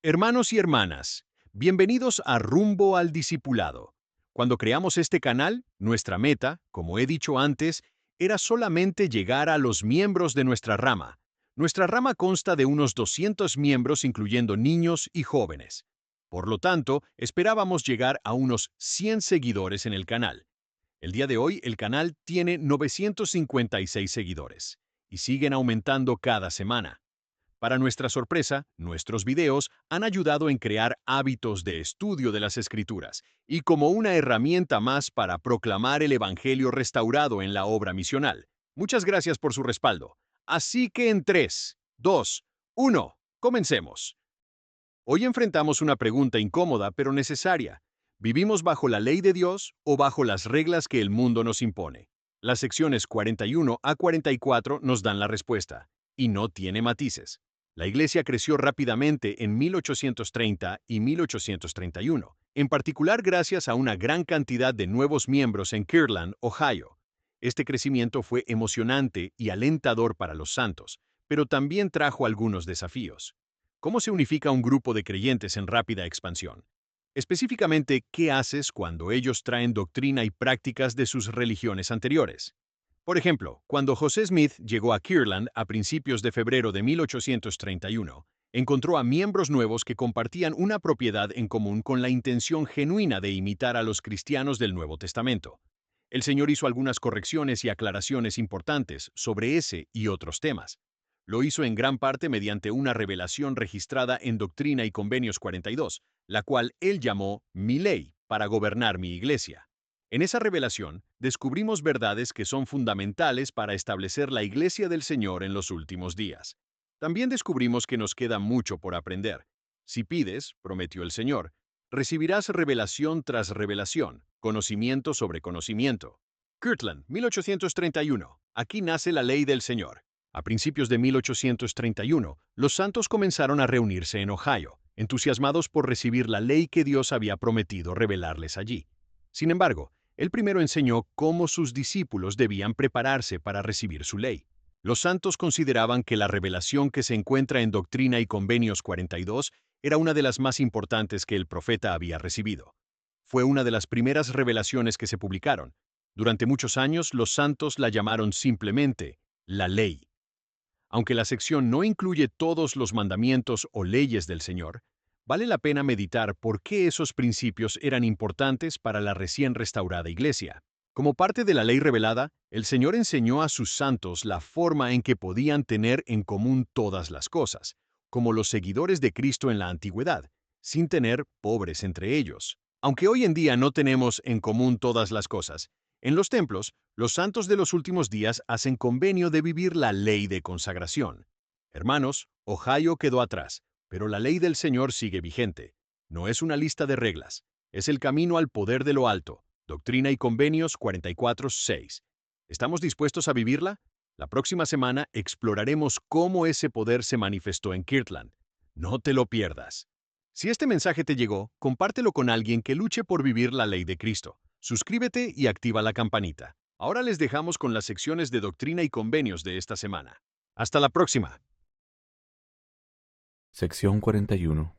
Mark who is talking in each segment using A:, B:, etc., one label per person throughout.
A: Hermanos y hermanas, bienvenidos a Rumbo al Discipulado. Cuando creamos este canal, nuestra meta, como he dicho antes, era solamente llegar a los miembros de nuestra rama. Nuestra rama consta de unos 200 miembros, incluyendo niños y jóvenes. Por lo tanto, esperábamos llegar a unos 100 seguidores en el canal. El día de hoy, el canal tiene 956 seguidores y siguen aumentando cada semana. Para nuestra sorpresa, nuestros videos han ayudado en crear hábitos de estudio de las Escrituras y como una herramienta más para proclamar el Evangelio restaurado en la obra misional. Muchas gracias por su respaldo. Así que en 3, 2, 1, comencemos. Hoy enfrentamos una pregunta incómoda pero necesaria. ¿Vivimos bajo la ley de Dios o bajo las reglas que el mundo nos impone? Las secciones 41 a 44 nos dan la respuesta, y no tiene matices. La iglesia creció rápidamente en 1830 y 1831, en particular gracias a una gran cantidad de nuevos miembros en Kirtland, Ohio. Este crecimiento fue emocionante y alentador para los santos, pero también trajo algunos desafíos. ¿Cómo se unifica un grupo de creyentes en rápida expansión? Específicamente, ¿qué haces cuando ellos traen doctrina y prácticas de sus religiones anteriores? Por ejemplo, cuando José Smith llegó a Kirtland a principios de febrero de 1831, encontró a miembros nuevos que compartían una propiedad en común con la intención genuina de imitar a los cristianos del Nuevo Testamento. El Señor hizo algunas correcciones y aclaraciones importantes sobre ese y otros temas. Lo hizo en gran parte mediante una revelación registrada en Doctrina y Convenios 42, la cual él llamó mi ley para gobernar mi iglesia. En esa revelación, descubrimos verdades que son fundamentales para establecer la iglesia del Señor en los últimos días. También descubrimos que nos queda mucho por aprender. Si pides, prometió el Señor, recibirás revelación tras revelación, conocimiento sobre conocimiento. Kirtland, 1831. Aquí nace la ley del Señor. A principios de 1831, los santos comenzaron a reunirse en Ohio, entusiasmados por recibir la ley que Dios había prometido revelarles allí. Sin embargo, él primero enseñó cómo sus discípulos debían prepararse para recibir su ley. Los santos consideraban que la revelación que se encuentra en Doctrina y Convenios 42 era una de las más importantes que el profeta había recibido. Fue una de las primeras revelaciones que se publicaron. Durante muchos años, los santos la llamaron simplemente la ley. Aunque la sección no incluye todos los mandamientos o leyes del Señor, vale la pena meditar por qué esos principios eran importantes para la recién restaurada iglesia. Como parte de la ley revelada, el Señor enseñó a sus santos la forma en que podían tener en común todas las cosas, como los seguidores de Cristo en la antigüedad, sin tener pobres entre ellos. Aunque hoy en día no tenemos en común todas las cosas, en los templos, los santos de los últimos días hacen convenio de vivir la ley de consagración. Hermanos, Ohio quedó atrás, pero la ley del Señor sigue vigente. No es una lista de reglas, es el camino al poder de lo alto. Doctrina y Convenios 44:6. ¿Estamos dispuestos a vivirla? La próxima semana exploraremos cómo ese poder se manifestó en Kirtland. No te lo pierdas. Si este mensaje te llegó, compártelo con alguien que luche por vivir la ley de Cristo. Suscríbete y activa la campanita. Ahora les dejamos con las secciones de Doctrina y Convenios de esta semana. Hasta la próxima.
B: Sección 41.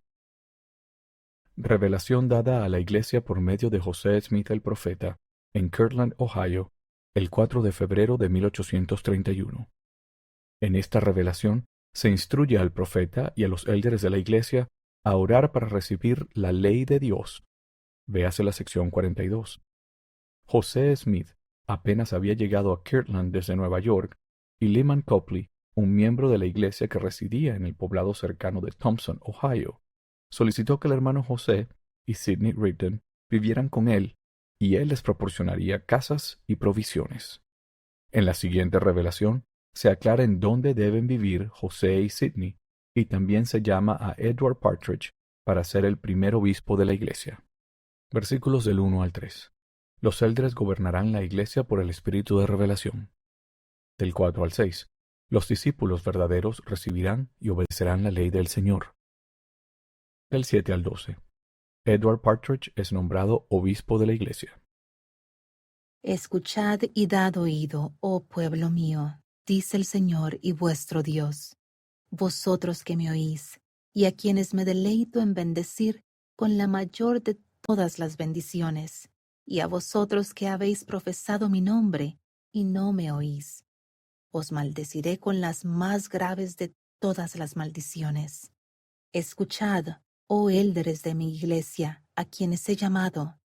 B: Revelación dada a la Iglesia por medio de José Smith el profeta, en Kirtland, Ohio, el 4 de febrero de 1831. En esta revelación se instruye al profeta y a los élderes de la Iglesia a orar para recibir la ley de Dios. Véase la sección 42. José Smith apenas había llegado a Kirtland desde Nueva York, y Lyman Copley, un miembro de la iglesia que residía en el poblado cercano de Thompson, Ohio, solicitó que el hermano José y Sidney Rigdon vivieran con él, y él les proporcionaría casas y provisiones. En la siguiente revelación se aclara en dónde deben vivir José y Sidney, y también se llama a Edward Partridge para ser el primer obispo de la iglesia. Versículos del 1 al 3. Los élderes gobernarán la iglesia por el espíritu de revelación. Del 4 al 6. Los discípulos verdaderos recibirán y obedecerán la ley del Señor. Del 7 al 12. Edward Partridge es nombrado obispo de la iglesia.
C: Escuchad y dad oído, oh pueblo mío, dice el Señor y vuestro Dios. Vosotros que me oís, y a quienes me deleito en bendecir con la mayor de todas las bendiciones, y a vosotros que habéis profesado mi nombre y no me oís. Os maldeciré con las más graves de todas las maldiciones. Escuchad, oh élderes de mi iglesia, a quienes he llamado.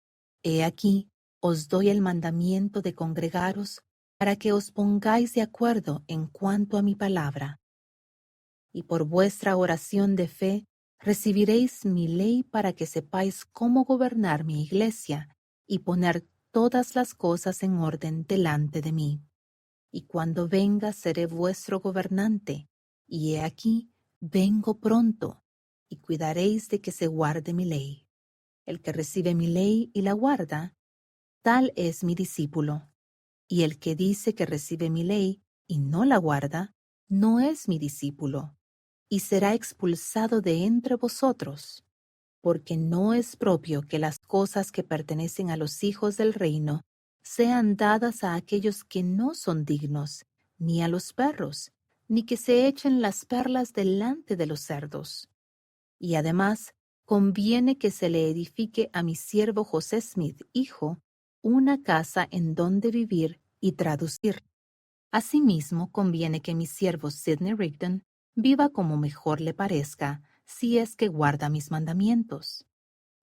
C: He aquí, os doy el mandamiento de congregaros para que os pongáis de acuerdo en cuanto a mi palabra. Y por vuestra oración de fe recibiréis mi ley para que sepáis cómo gobernar mi iglesia y poner todas las cosas en orden delante de mí. Y cuando venga seré vuestro gobernante, y he aquí, vengo pronto, y cuidaréis de que se guarde mi ley. El que recibe mi ley y la guarda, tal es mi discípulo. Y el que dice que recibe mi ley y no la guarda, no es mi discípulo, y será expulsado de entre vosotros, porque no es propio que las cosas que pertenecen a los hijos del reino sean dadas a aquellos que no son dignos, ni a los perros, ni que se echen las perlas delante de los cerdos. Y además, conviene que se le edifique a mi siervo José Smith, hijo, una casa en donde vivir y traducir. Asimismo, conviene que mi siervo Sidney Rigdon viva como mejor le parezca, si es que guarda mis mandamientos.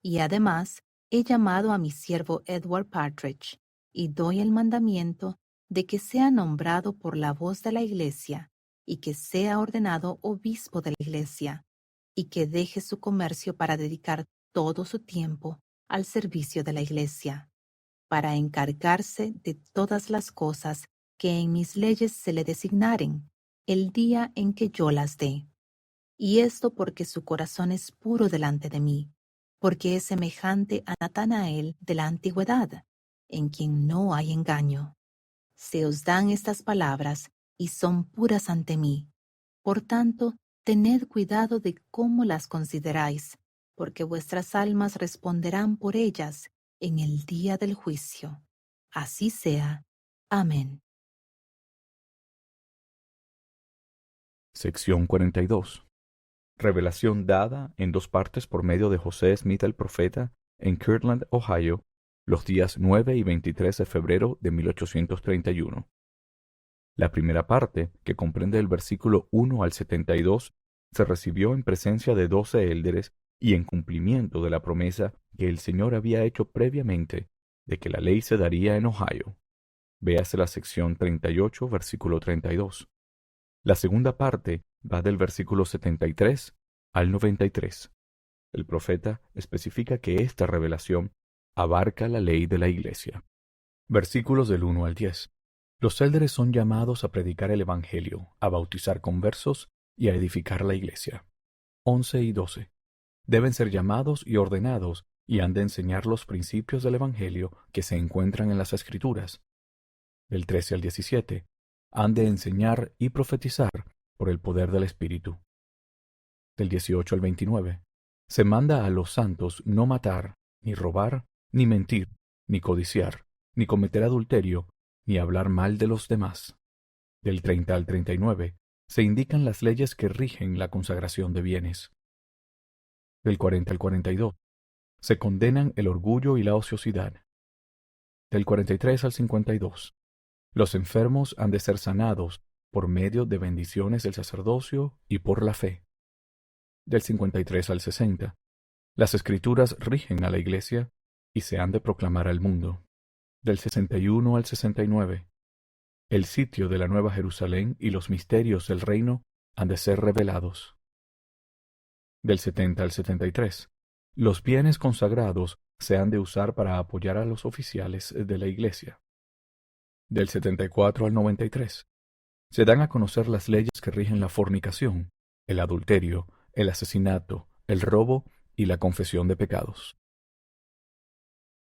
C: Y además, he llamado a mi siervo Edward Partridge, y doy el mandamiento de que sea nombrado por la voz de la Iglesia, y que sea ordenado obispo de la Iglesia, y que deje su comercio para dedicar todo su tiempo al servicio de la Iglesia, para encargarse de todas las cosas que en mis leyes se le designaren, el día en que yo las dé. Y esto porque su corazón es puro delante de mí, porque es semejante a Natanael de la antigüedad, en quien no hay engaño. Se os dan estas palabras y son puras ante mí. Por tanto, tened cuidado de cómo las consideráis, porque vuestras almas responderán por ellas en el día del juicio. Así sea. Amén.
B: Sección 42. Revelación dada en dos partes por medio de José Smith el profeta en Kirtland, Ohio, los días 9 y 23 de febrero de 1831. La primera parte, que comprende el versículo 1 al 72, se recibió en presencia de 12 élderes y en cumplimiento de la promesa que el Señor había hecho previamente de que la ley se daría en Ohio. Véase la sección 38, versículo 32. La segunda parte va del versículo 73 al 93. El profeta especifica que esta revelación abarca la ley de la Iglesia. Versículos del 1 al 10. Los élderes son llamados a predicar el Evangelio, a bautizar conversos y a edificar la Iglesia. 11 y 12. Deben ser llamados y ordenados y han de enseñar los principios del Evangelio que se encuentran en las Escrituras. Del 13 al 17. Han de enseñar y profetizar por el poder del Espíritu. Del 18 al 29. Se manda a los santos no matar, ni robar, ni mentir, ni codiciar, ni cometer adulterio, ni hablar mal de los demás. Del 30 al 39. Se indican las leyes que rigen la consagración de bienes. Del 40 al 42. Se condenan el orgullo y la ociosidad. Del 43 al 52. Los enfermos han de ser sanados por medio de bendiciones del sacerdocio y por la fe. Del 53 al 60. Las Escrituras rigen a la Iglesia y se han de proclamar al mundo. Del 61 al 69. El sitio de la Nueva Jerusalén y los misterios del reino han de ser revelados. Del 70 al 73. Los bienes consagrados se han de usar para apoyar a los oficiales de la Iglesia. Del 74 al 93. Se dan a conocer las leyes que rigen la fornicación, el adulterio, el asesinato, el robo y la confesión de pecados.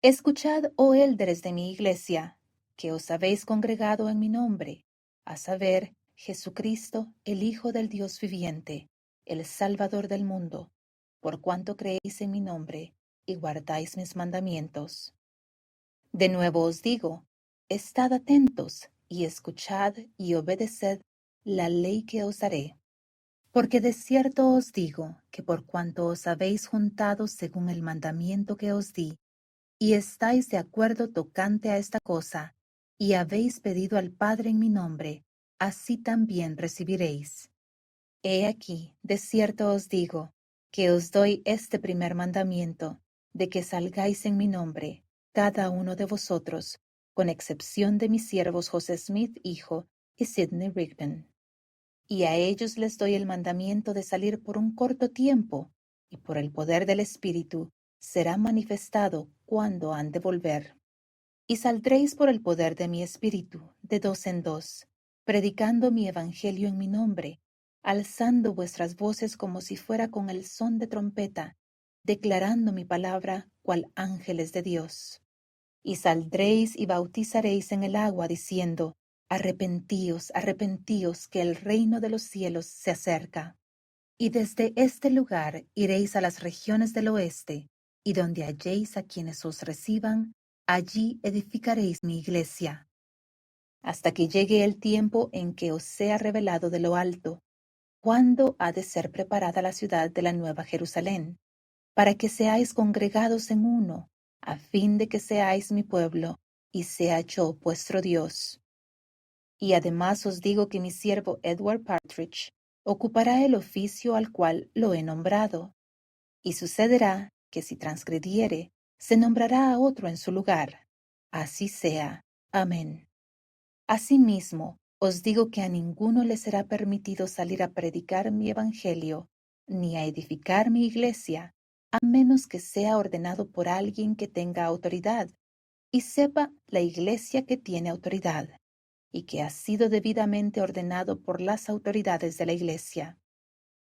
C: Escuchad, oh élderes de mi iglesia, que os habéis congregado en mi nombre, a saber, Jesucristo, el Hijo del Dios viviente, el Salvador del mundo, por cuanto creéis en mi nombre y guardáis mis mandamientos. De nuevo os digo, estad atentos y escuchad y obedeced la ley que os daré. Porque de cierto os digo que por cuanto os habéis juntado según el mandamiento que os di, y estáis de acuerdo tocante a esta cosa, y habéis pedido al Padre en mi nombre, así también recibiréis. He aquí, de cierto os digo, que os doy este primer mandamiento, de que salgáis en mi nombre, cada uno de vosotros, con excepción de mis siervos José Smith, hijo, y Sidney Rigdon. Y a ellos les doy el mandamiento de salir por un corto tiempo, y por el poder del Espíritu será manifestado cuándo han de volver. Y saldréis por el poder de mi Espíritu, de dos en dos, predicando mi evangelio en mi nombre, alzando vuestras voces como si fuera con el son de trompeta, declarando mi palabra cual ángeles de Dios. Y saldréis y bautizaréis en el agua, diciendo, arrepentíos, arrepentíos, que el reino de los cielos se acerca. Y desde este lugar iréis a las regiones del oeste, y donde halléis a quienes os reciban, allí edificaréis mi iglesia, hasta que llegue el tiempo en que os sea revelado de lo alto, cuándo ha de ser preparada la ciudad de la nueva Jerusalén, para que seáis congregados en uno, a fin de que seáis mi pueblo, y sea yo vuestro Dios. Y además os digo que mi siervo Edward Partridge ocupará el oficio al cual lo he nombrado. Y sucederá que si transgrediere, se nombrará a otro en su lugar. Así sea. Amén. Asimismo, os digo que a ninguno le será permitido salir a predicar mi evangelio, ni a edificar mi iglesia, a menos que sea ordenado por alguien que tenga autoridad, y sepa la iglesia que tiene autoridad, y que ha sido debidamente ordenado por las autoridades de la iglesia.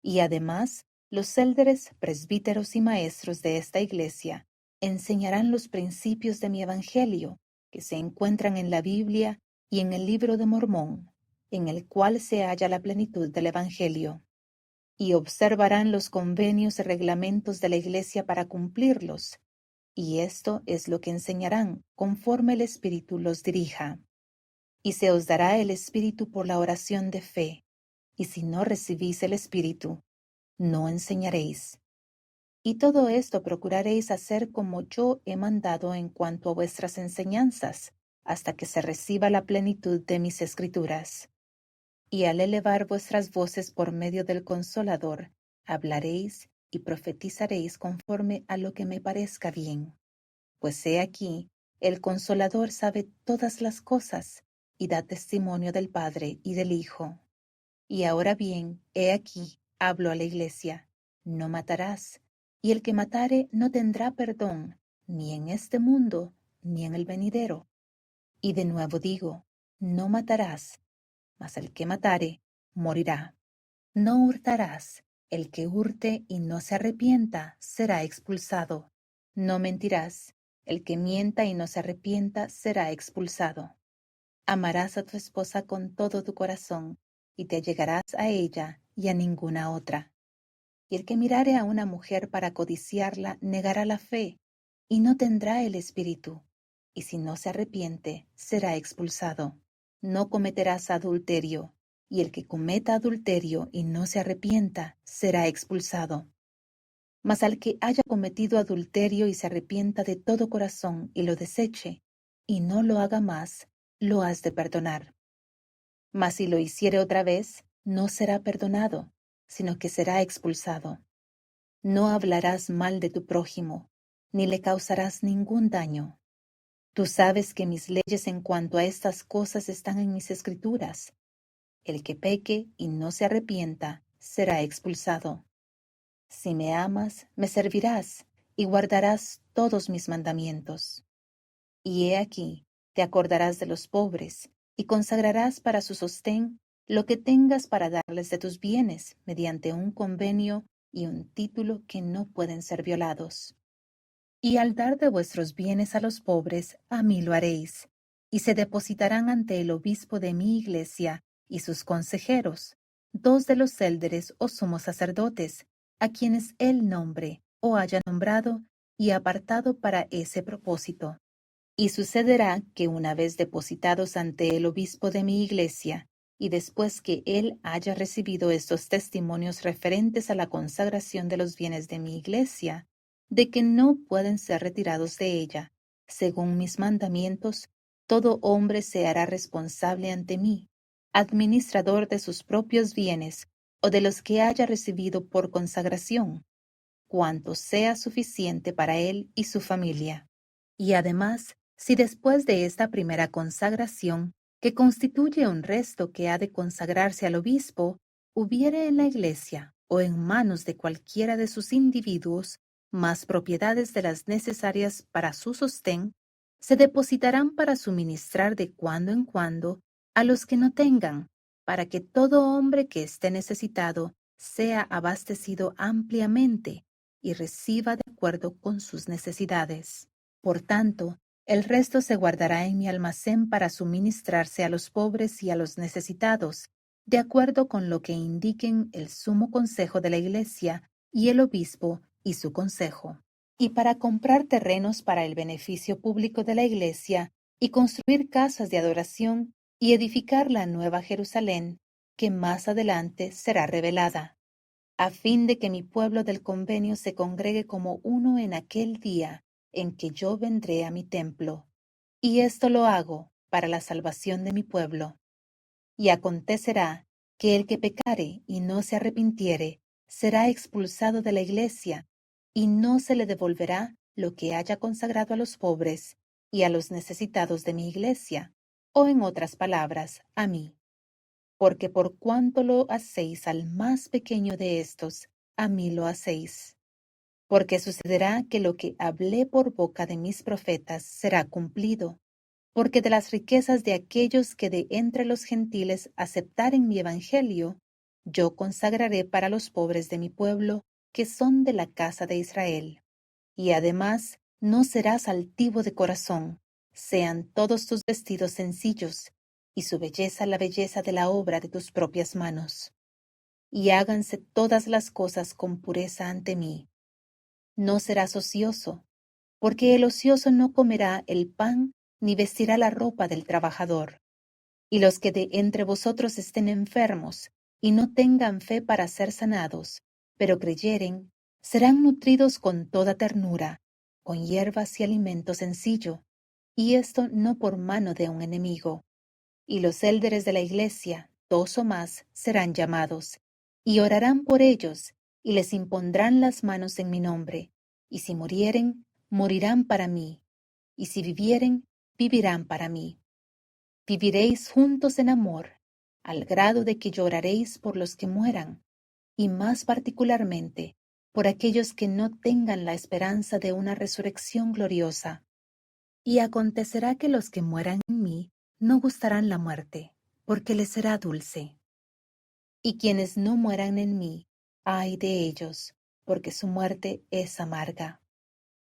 C: Y además, los élderes, presbíteros y maestros de esta iglesia enseñarán los principios de mi evangelio, que se encuentran en la Biblia y en el libro de Mormón, en el cual se halla la plenitud del evangelio. Y observarán los convenios y reglamentos de la iglesia para cumplirlos, y esto es lo que enseñarán, conforme el Espíritu los dirija. Y se os dará el Espíritu por la oración de fe, y si no recibís el Espíritu, no enseñaréis. Y todo esto procuraréis hacer como yo he mandado en cuanto a vuestras enseñanzas, hasta que se reciba la plenitud de mis escrituras. Y al elevar vuestras voces por medio del Consolador, hablaréis y profetizaréis conforme a lo que me parezca bien. Pues he aquí, el Consolador sabe todas las cosas, y da testimonio del Padre y del Hijo. Y ahora bien, he aquí, hablo a la iglesia, no matarás, y el que matare no tendrá perdón, ni en este mundo, ni en el venidero. Y de nuevo digo, no matarás, mas el que matare, morirá. No hurtarás, el que hurte y no se arrepienta, será expulsado. No mentirás, el que mienta y no se arrepienta, será expulsado. Amarás a tu esposa con todo tu corazón, y te allegarás a ella y a ninguna otra. Y el que mirare a una mujer para codiciarla negará la fe, y no tendrá el espíritu, y si no se arrepiente, será expulsado. No cometerás adulterio, y el que cometa adulterio y no se arrepienta, será expulsado. Mas al que haya cometido adulterio y se arrepienta de todo corazón y lo deseche, y no lo haga más, lo has de perdonar. Mas si lo hiciere otra vez, no será perdonado, sino que será expulsado. No hablarás mal de tu prójimo, ni le causarás ningún daño. Tú sabes que mis leyes en cuanto a estas cosas están en mis escrituras. El que peque y no se arrepienta, será expulsado. Si me amas, me servirás, y guardarás todos mis mandamientos. Y he aquí, te acordarás de los pobres, y consagrarás para su sostén lo que tengas para darles de tus bienes, mediante un convenio y un título que no pueden ser violados. Y al dar de vuestros bienes a los pobres, a mí lo haréis, y se depositarán ante el obispo de mi iglesia y sus consejeros, dos de los élderes o sumos sacerdotes, a quienes él nombre o haya nombrado y apartado para ese propósito. Y sucederá que una vez depositados ante el obispo de mi iglesia, y después que él haya recibido estos testimonios referentes a la consagración de los bienes de mi iglesia, de que no pueden ser retirados de ella, según mis mandamientos, todo hombre se hará responsable ante mí, administrador de sus propios bienes o de los que haya recibido por consagración, cuanto sea suficiente para él y su familia. Y además, si después de esta primera consagración, que constituye un resto que ha de consagrarse al obispo, hubiere en la iglesia o en manos de cualquiera de sus individuos más propiedades de las necesarias para su sostén, se depositarán para suministrar de cuando en cuando a los que no tengan, para que todo hombre que esté necesitado sea abastecido ampliamente y reciba de acuerdo con sus necesidades. Por tanto, el resto se guardará en mi almacén para suministrarse a los pobres y a los necesitados, de acuerdo con lo que indiquen el sumo consejo de la Iglesia y el obispo y su consejo, y para comprar terrenos para el beneficio público de la Iglesia y construir casas de adoración y edificar la nueva Jerusalén, que más adelante será revelada, a fin de que mi pueblo del convenio se congregue como uno en aquel día en que yo vendré a mi templo. Y esto lo hago para la salvación de mi pueblo. Y acontecerá que el que pecare y no se arrepintiere será expulsado de la iglesia, y no se le devolverá lo que haya consagrado a los pobres y a los necesitados de mi iglesia, o en otras palabras, a mí. Porque por cuanto lo hacéis al más pequeño de estos, a mí lo hacéis. Porque sucederá que lo que hablé por boca de mis profetas será cumplido, porque de las riquezas de aquellos que de entre los gentiles aceptaren mi evangelio, yo consagraré para los pobres de mi pueblo, que son de la casa de Israel. Y además, no serás altivo de corazón, sean todos tus vestidos sencillos, y su belleza la belleza de la obra de tus propias manos. Y háganse todas las cosas con pureza ante mí. No serás ocioso, porque el ocioso no comerá el pan ni vestirá la ropa del trabajador. Y los que de entre vosotros estén enfermos y no tengan fe para ser sanados, pero creyeren, serán nutridos con toda ternura, con hierbas y alimento sencillo, y esto no por mano de un enemigo. Y los élderes de la iglesia, 2 o más, serán llamados, y orarán por ellos, y les impondrán las manos en mi nombre, y si murieren, morirán para mí, y si vivieren, vivirán para mí. Viviréis juntos en amor, al grado de que lloraréis por los que mueran, y más particularmente por aquellos que no tengan la esperanza de una resurrección gloriosa. Y acontecerá que los que mueran en mí no gustarán la muerte, porque les será dulce. Y quienes no mueran en mí, ay de ellos, porque su muerte es amarga.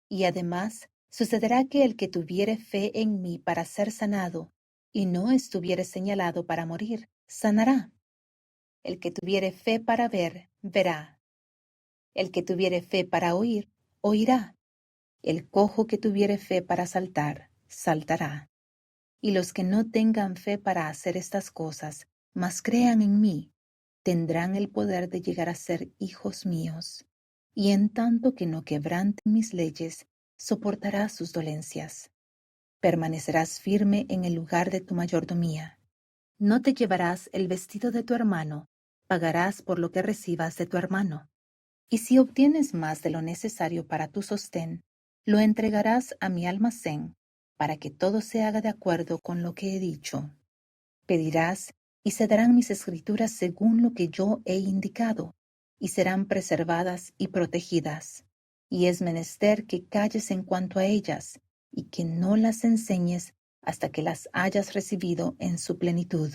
C: Y además sucederá que el que tuviere fe en mí para ser sanado, y no estuviere señalado para morir, sanará. El que tuviere fe para ver, verá. El que tuviere fe para oír, oirá. El cojo que tuviere fe para saltar, saltará. Y los que no tengan fe para hacer estas cosas, mas crean en mí, tendrán el poder de llegar a ser hijos míos. Y en tanto que no quebranten mis leyes, soportarás sus dolencias. Permanecerás firme en el lugar de tu mayordomía. No te llevarás el vestido de tu hermano, pagarás por lo que recibas de tu hermano. Y si obtienes más de lo necesario para tu sostén, lo entregarás a mi almacén, para que todo se haga de acuerdo con lo que he dicho. Pedirás, y se darán mis escrituras según lo que yo he indicado, y serán preservadas y protegidas. Y es menester que calles en cuanto a ellas, y que no las enseñes hasta que las hayas recibido en su plenitud.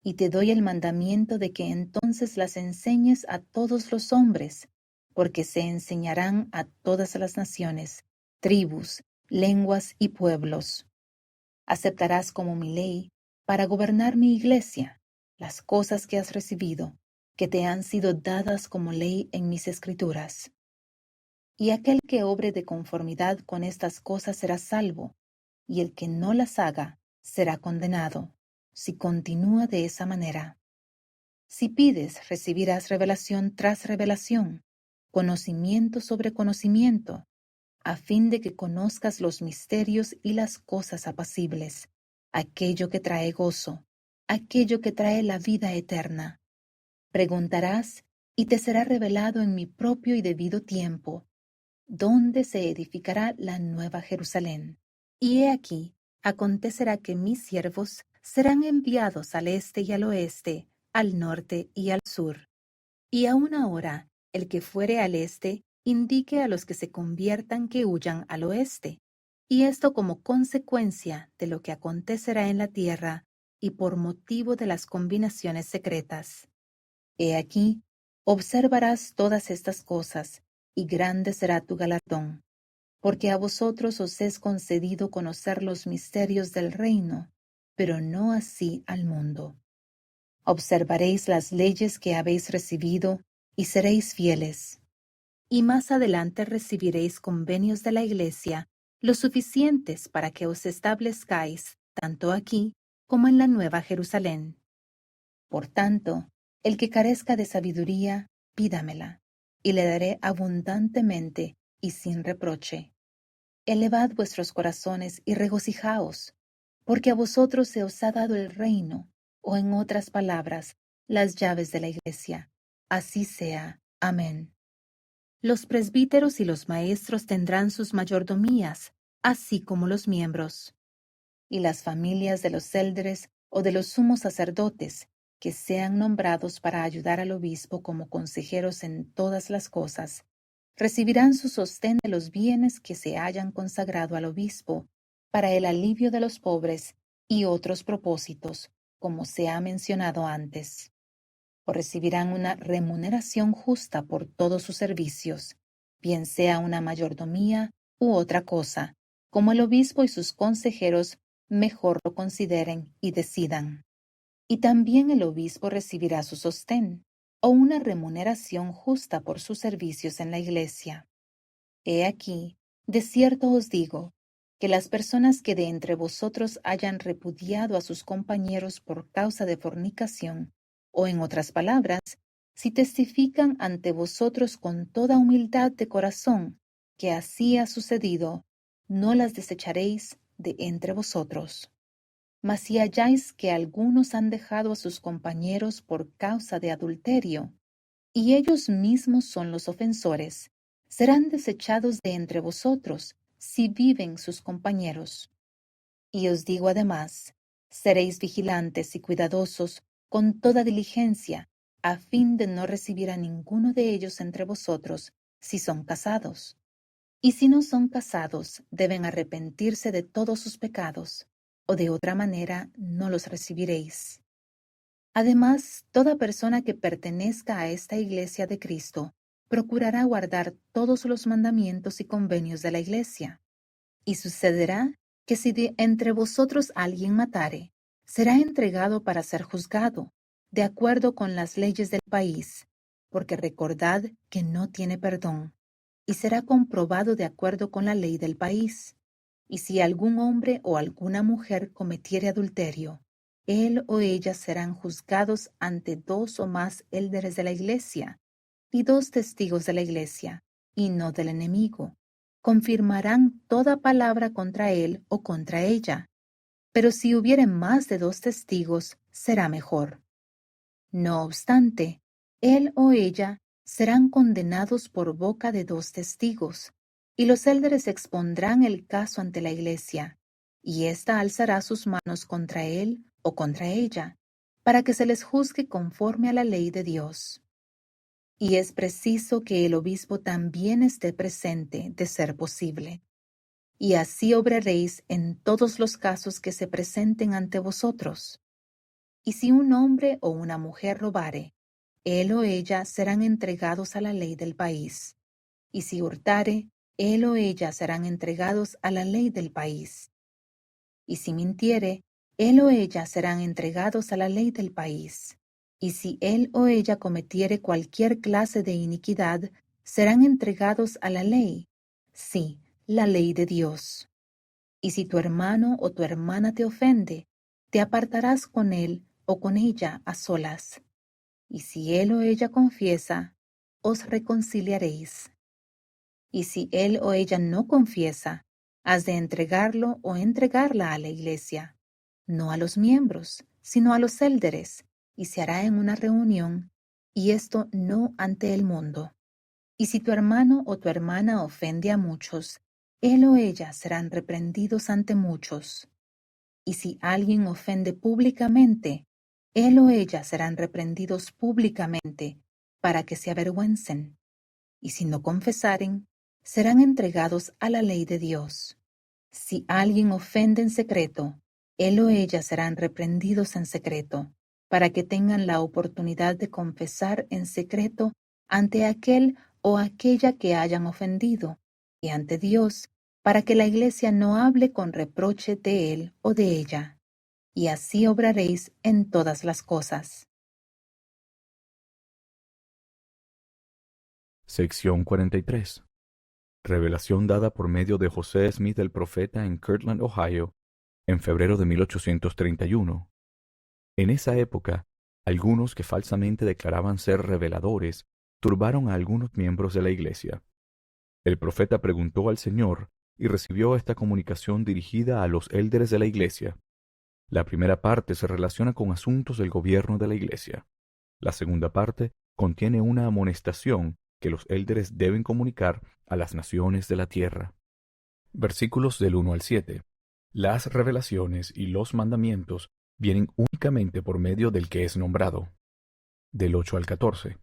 C: Y te doy el mandamiento de que entonces las enseñes a todos los hombres, porque se enseñarán a todas las naciones, tribus, lenguas y pueblos. Aceptarás como mi ley, para gobernar mi iglesia, las cosas que has recibido, que te han sido dadas como ley en mis escrituras. Y aquel que obre de conformidad con estas cosas será salvo, y el que no las haga será condenado. si continúa de esa manera. Si pides, recibirás revelación tras revelación, conocimiento sobre conocimiento, a fin de que conozcas los misterios y las cosas apacibles, aquello que trae gozo, aquello que trae la vida eterna. Preguntarás, y te será revelado en mi propio y debido tiempo, dónde se edificará la nueva Jerusalén. Y he aquí, acontecerá que mis siervos serán enviados al este y al oeste, al norte y al sur. Y a una hora, el que fuere al este, indique a los que se conviertan que huyan al oeste. Y esto como consecuencia de lo que acontecerá en la tierra y por motivo de las combinaciones secretas. He aquí, observarás todas estas cosas, y grande será tu galardón, porque a vosotros os es concedido conocer los misterios del reino, pero no así al mundo. Observaréis las leyes que habéis recibido, y seréis fieles. Y más adelante recibiréis convenios de la Iglesia, lo suficientes para que os establezcáis, tanto aquí como en la Nueva Jerusalén. Por tanto, el que carezca de sabiduría, pídamela, y le daré abundantemente y sin reproche. Elevad vuestros corazones y regocijaos, porque a vosotros se os ha dado el reino, o en otras palabras, las llaves de la Iglesia. Así sea. Amén. Los presbíteros y los maestros tendrán sus mayordomías, así como los miembros. Y las familias de los élderes o de los sumos sacerdotes, que sean nombrados para ayudar al obispo como consejeros en todas las cosas, recibirán su sostén de los bienes que se hayan consagrado al obispo, para el alivio de los pobres y otros propósitos, como se ha mencionado antes. O recibirán una remuneración justa por todos sus servicios, bien sea una mayordomía u otra cosa, como el obispo y sus consejeros mejor lo consideren y decidan. Y también el obispo recibirá su sostén, o una remuneración justa por sus servicios en la Iglesia. He aquí, de cierto os digo, que las personas que de entre vosotros hayan repudiado a sus compañeros por causa de fornicación, o en otras palabras, si testifican ante vosotros con toda humildad de corazón que así ha sucedido, no las desecharéis de entre vosotros. Mas si halláis que algunos han dejado a sus compañeros por causa de adulterio, y ellos mismos son los ofensores, serán desechados de entre vosotros, si viven sus compañeros. Y os digo además, seréis vigilantes y cuidadosos con toda diligencia, a fin de no recibir a ninguno de ellos entre vosotros, si son casados. Y si no son casados, deben arrepentirse de todos sus pecados, o de otra manera no los recibiréis. Además, toda persona que pertenezca a esta Iglesia de Cristo procurará guardar todos los mandamientos y convenios de la Iglesia. Y sucederá que si de entre vosotros alguien matare, será entregado para ser juzgado, de acuerdo con las leyes del país, porque recordad que no tiene perdón, y será comprobado de acuerdo con la ley del país. Y si algún hombre o alguna mujer cometiere adulterio, él o ella serán juzgados ante 2 o más élderes de la Iglesia, y 2 testigos de la Iglesia, y no del enemigo. Confirmarán toda palabra contra él o contra ella. Pero si hubiere más de 2 testigos, será mejor. No obstante, él o ella serán condenados por boca de 2 testigos, y los élderes expondrán el caso ante la Iglesia, y ésta alzará sus manos contra él o contra ella, para que se les juzgue conforme a la ley de Dios. Y es preciso que el obispo también esté presente, de ser posible. Y así obraréis en todos los casos que se presenten ante vosotros. Y si un hombre o una mujer robare, él o ella serán entregados a la ley del país. Y si hurtare, él o ella serán entregados a la ley del país. Y si mintiere, él o ella serán entregados a la ley del país. Y si él o ella cometiere cualquier clase de iniquidad, serán entregados a la ley, sí, la ley de Dios. Y si tu hermano o tu hermana te ofende, te apartarás con él o con ella a solas. Y si él o ella confiesa, os reconciliaréis. Y si él o ella no confiesa, has de entregarlo o entregarla a la iglesia, no a los miembros, sino a los élderes, y se hará en una reunión, y esto no ante el mundo. Y si tu hermano o tu hermana ofende a muchos, él o ella serán reprendidos ante muchos. Y si alguien ofende públicamente, él o ella serán reprendidos públicamente, para que se avergüencen. Y si no confesaren, serán entregados a la ley de Dios. Si alguien ofende en secreto, él o ella serán reprendidos en secreto, para que tengan la oportunidad de confesar en secreto ante aquel o aquella que hayan ofendido, y ante Dios, para que la iglesia no hable con reproche de él o de ella. Y así obraréis en todas las cosas.
B: Sección 43. Revelación dada por medio de José Smith el profeta en Kirtland, Ohio, en febrero de 1831. En esa época, algunos que falsamente declaraban ser reveladores turbaron a algunos miembros de la iglesia. El profeta preguntó al Señor y recibió esta comunicación dirigida a los élderes de la iglesia. La primera parte se relaciona con asuntos del gobierno de la iglesia. La segunda parte contiene una amonestación que los élderes deben comunicar a las naciones de la tierra. Versículos del 1 al 7. Las revelaciones y los mandamientos vienen únicamente por medio del que es nombrado. Del 8 al 14.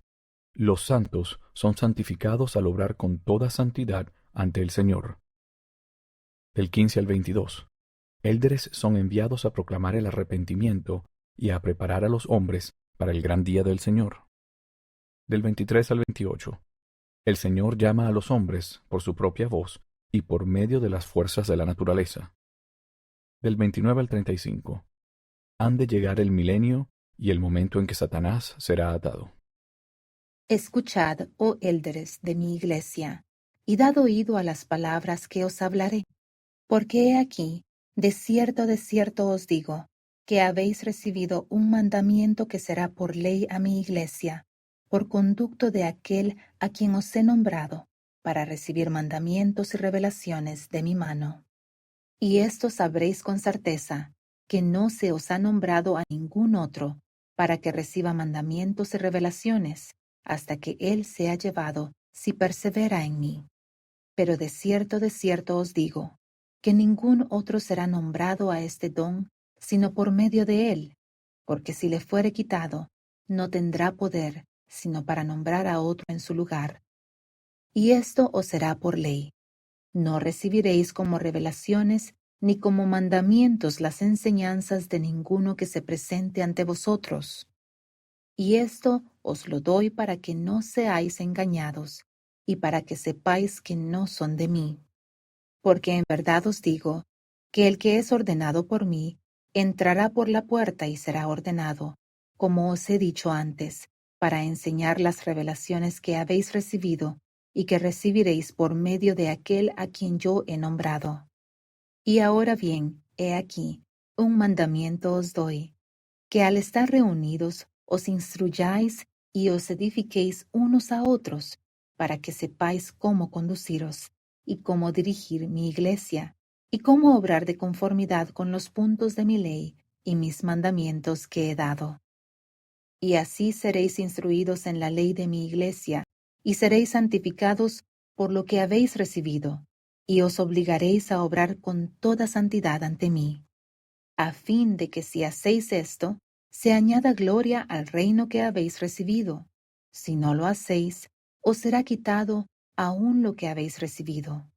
B: Los santos son santificados al obrar con toda santidad ante el Señor. Del 15 al 22. Élderes son enviados a proclamar el arrepentimiento y a preparar a los hombres para el gran día del Señor. Del 23 al 28. El Señor llama a los hombres por su propia voz y por medio de las fuerzas de la naturaleza. Del 29 al 35. Han de llegar el milenio y el momento en que Satanás será atado.
C: Escuchad, oh élderes de mi iglesia, y dad oído a las palabras que os hablaré. Porque he aquí, de cierto os digo, que habéis recibido un mandamiento que será por ley a mi iglesia, por conducto de aquel a quien os he nombrado, para recibir mandamientos y revelaciones de mi mano. Y esto sabréis con certeza, que no se os ha nombrado a ningún otro, para que reciba mandamientos y revelaciones, hasta que él sea llevado, si persevera en mí. Pero de cierto os digo, que ningún otro será nombrado a este don, sino por medio de él, porque si le fuere quitado, no tendrá poder, sino para nombrar a otro en su lugar. Y esto os será por ley. No recibiréis como revelaciones ni como mandamientos las enseñanzas de ninguno que se presente ante vosotros. Y esto os lo doy para que no seáis engañados, y para que sepáis que no son de mí. Porque en verdad os digo, que el que es ordenado por mí, entrará por la puerta y será ordenado, como os he dicho antes, para enseñar las revelaciones que habéis recibido, y que recibiréis por medio de aquel a quien yo he nombrado. Y ahora bien, he aquí, un mandamiento os doy, que al estar reunidos os instruyáis y os edifiquéis unos a otros, para que sepáis cómo conduciros, y cómo dirigir mi iglesia, y cómo obrar de conformidad con los puntos de mi ley y mis mandamientos que he dado. Y así seréis instruidos en la ley de mi iglesia, y seréis santificados por lo que habéis recibido, y os obligaréis a obrar con toda santidad ante mí, a fin de que si hacéis esto, se añada gloria al reino que habéis recibido. Si no lo hacéis, os será quitado aún lo que habéis recibido.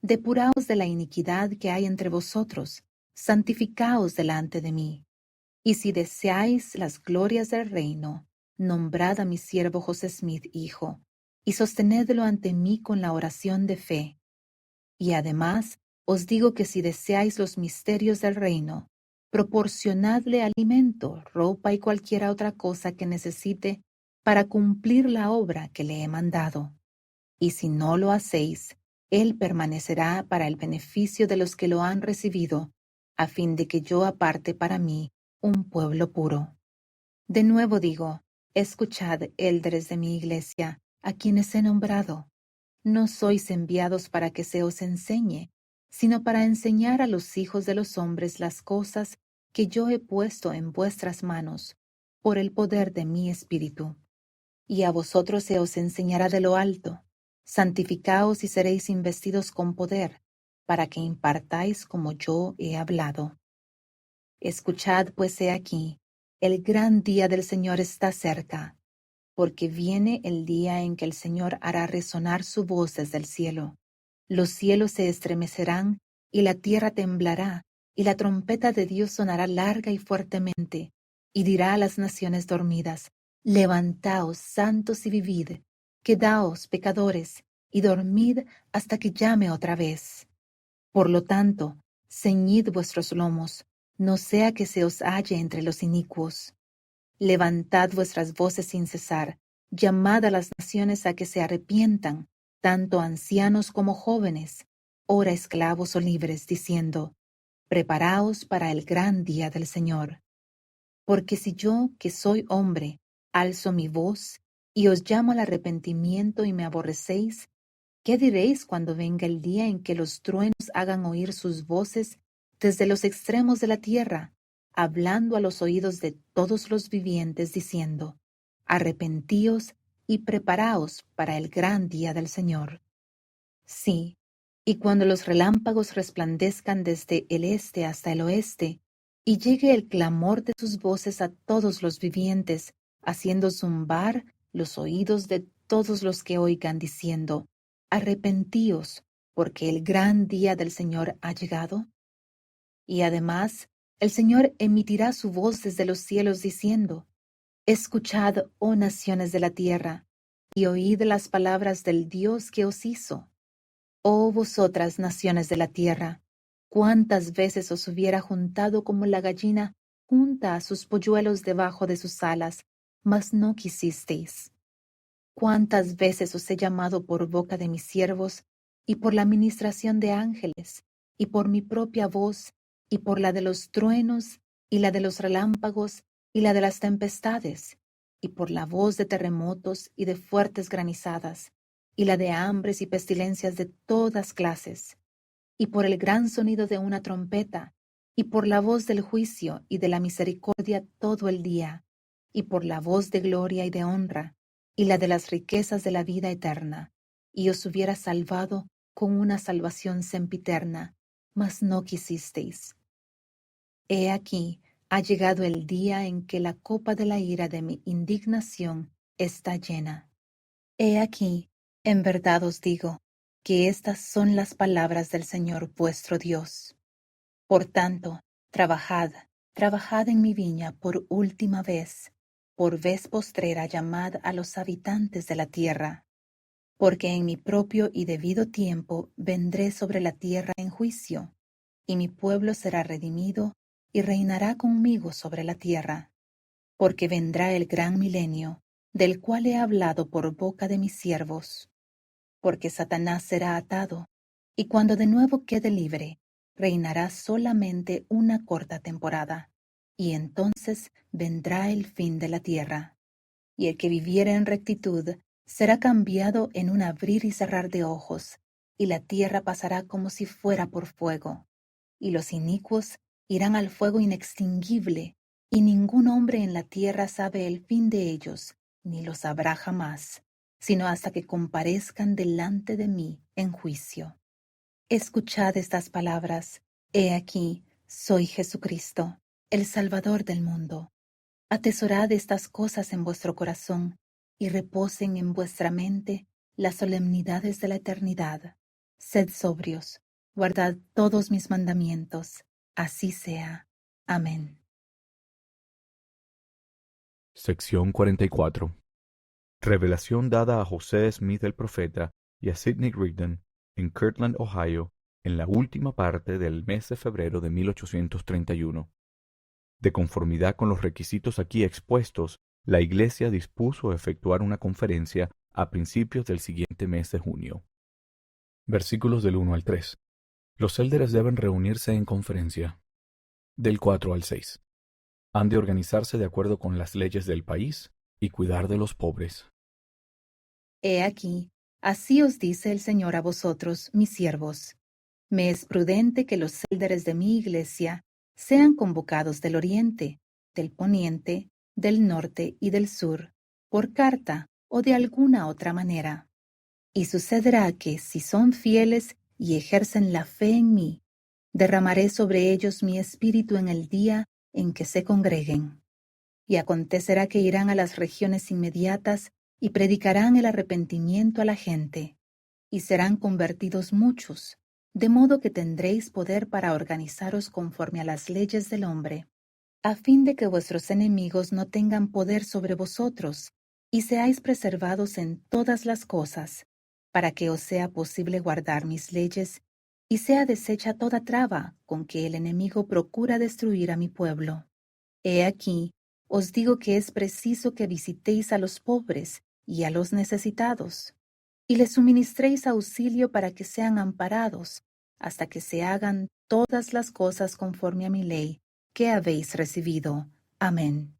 C: Depuraos de la iniquidad que hay entre vosotros, santificaos delante de mí. Y si deseáis las glorias del reino, nombrad a mi siervo José Smith, hijo, y sostenedlo ante mí con la oración de fe. Y además os digo que si deseáis los misterios del reino, proporcionadle alimento, ropa y cualquiera otra cosa que necesite para cumplir la obra que le he mandado. Y si no lo hacéis, él permanecerá para el beneficio de los que lo han recibido, a fin de que yo aparte para mí un pueblo puro. De nuevo digo, escuchad, élderes de mi iglesia, a quienes he nombrado. No sois enviados para que se os enseñe, sino para enseñar a los hijos de los hombres las cosas que yo he puesto en vuestras manos, por el poder de mi espíritu. Y a vosotros se os enseñará de lo alto. Santificaos y seréis investidos con poder, para que impartáis como yo he hablado. Escuchad pues he aquí, el gran día del Señor está cerca, porque viene el día en que el Señor hará resonar su voz desde el cielo. Los cielos se estremecerán y la tierra temblará, y la trompeta de Dios sonará larga y fuertemente, y dirá a las naciones dormidas: Levantaos, santos, y vivid; quedaos, pecadores, y dormid hasta que llame otra vez. Por lo tanto, ceñid vuestros lomos, no sea que se os halle entre los inicuos. Levantad vuestras voces sin cesar, llamad a las naciones a que se arrepientan, tanto ancianos como jóvenes, ora esclavos o libres, diciendo: Preparaos para el gran día del Señor. Porque si yo, que soy hombre, alzo mi voz y os llamo al arrepentimiento y me aborrecéis, ¿qué diréis cuando venga el día en que los truenos hagan oír sus voces desde los extremos de la tierra, hablando a los oídos de todos los vivientes, diciendo: Arrepentíos y preparaos para el gran día del Señor? Sí, y cuando los relámpagos resplandezcan desde el este hasta el oeste, y llegue el clamor de sus voces a todos los vivientes, haciendo zumbar los oídos de todos los que oigan, diciendo: Arrepentíos, porque el gran día del Señor ha llegado. Y además, el Señor emitirá su voz desde los cielos, diciendo: Escuchad, oh naciones de la tierra, y oíd las palabras del Dios que os hizo. Oh vosotras, naciones de la tierra, cuántas veces os hubiera juntado como la gallina junta a sus polluelos debajo de sus alas, mas no quisisteis. Cuántas veces os he llamado por boca de mis siervos, y por la ministración de ángeles, y por mi propia voz, y por la de los truenos, y la de los relámpagos, y la de las tempestades, y por la voz de terremotos y de fuertes granizadas, y la de hambres y pestilencias de todas clases, y por el gran sonido de una trompeta, y por la voz del juicio y de la misericordia todo el día, y por la voz de gloria y de honra, y la de las riquezas de la vida eterna, y os hubiera salvado con una salvación sempiterna, mas no quisisteis. He aquí, ha llegado el día en que la copa de la ira de mi indignación está llena. He aquí, en verdad os digo, que estas son las palabras del Señor vuestro Dios. Por tanto, trabajad, trabajad en mi viña por última vez, por vez postrera llamad a los habitantes de la tierra, porque en mi propio y debido tiempo vendré sobre la tierra en juicio, y mi pueblo será redimido y reinará conmigo sobre la tierra, porque vendrá el gran milenio, del cual he hablado por boca de mis siervos. Porque Satanás será atado, y cuando de nuevo quede libre, reinará solamente una corta temporada, y entonces vendrá el fin de la tierra. Y el que viviere en rectitud será cambiado en un abrir y cerrar de ojos, y la tierra pasará como si fuera por fuego. Y los inicuos irán al fuego inextinguible, y ningún hombre en la tierra sabe el fin de ellos, ni lo sabrá jamás, sino hasta que comparezcan delante de mí en juicio. Escuchad estas palabras. He aquí, soy Jesucristo, el Salvador del mundo. Atesorad estas cosas en vuestro corazón, y reposen en vuestra mente las solemnidades de la eternidad. Sed sobrios, guardad todos mis mandamientos. Así sea. Amén.
B: Sección 44. Revelación dada a José Smith el profeta y a Sidney Rigdon en Kirtland, Ohio, en la última parte del mes de febrero de 1831. De conformidad con los requisitos aquí expuestos, la Iglesia dispuso efectuar una conferencia a principios del siguiente mes de junio. Versículos del 1 al 3. Los élderes deben reunirse en conferencia. Del 4 al 6. Han de organizarse de acuerdo con las leyes del país y cuidar de los pobres.
C: He aquí, así os dice el Señor a vosotros, mis siervos. Me es prudente que los élderes de mi iglesia sean convocados del oriente, del poniente, del norte y del sur, por carta o de alguna otra manera. Y sucederá que, si son fieles y ejercen la fe en mí, derramaré sobre ellos mi espíritu en el día en que se congreguen. Y acontecerá que irán a las regiones inmediatas y predicarán el arrepentimiento a la gente, y serán convertidos muchos, de modo que tendréis poder para organizaros conforme a las leyes del hombre, a fin de que vuestros enemigos no tengan poder sobre vosotros, y seáis preservados en todas las cosas, para que os sea posible guardar mis leyes, y sea deshecha toda traba con que el enemigo procura destruir a mi pueblo. He aquí, os digo que es preciso que visitéis a los pobres y a los necesitados, y les suministréis auxilio para que sean amparados, hasta que se hagan todas las cosas conforme a mi ley que habéis recibido. Amén.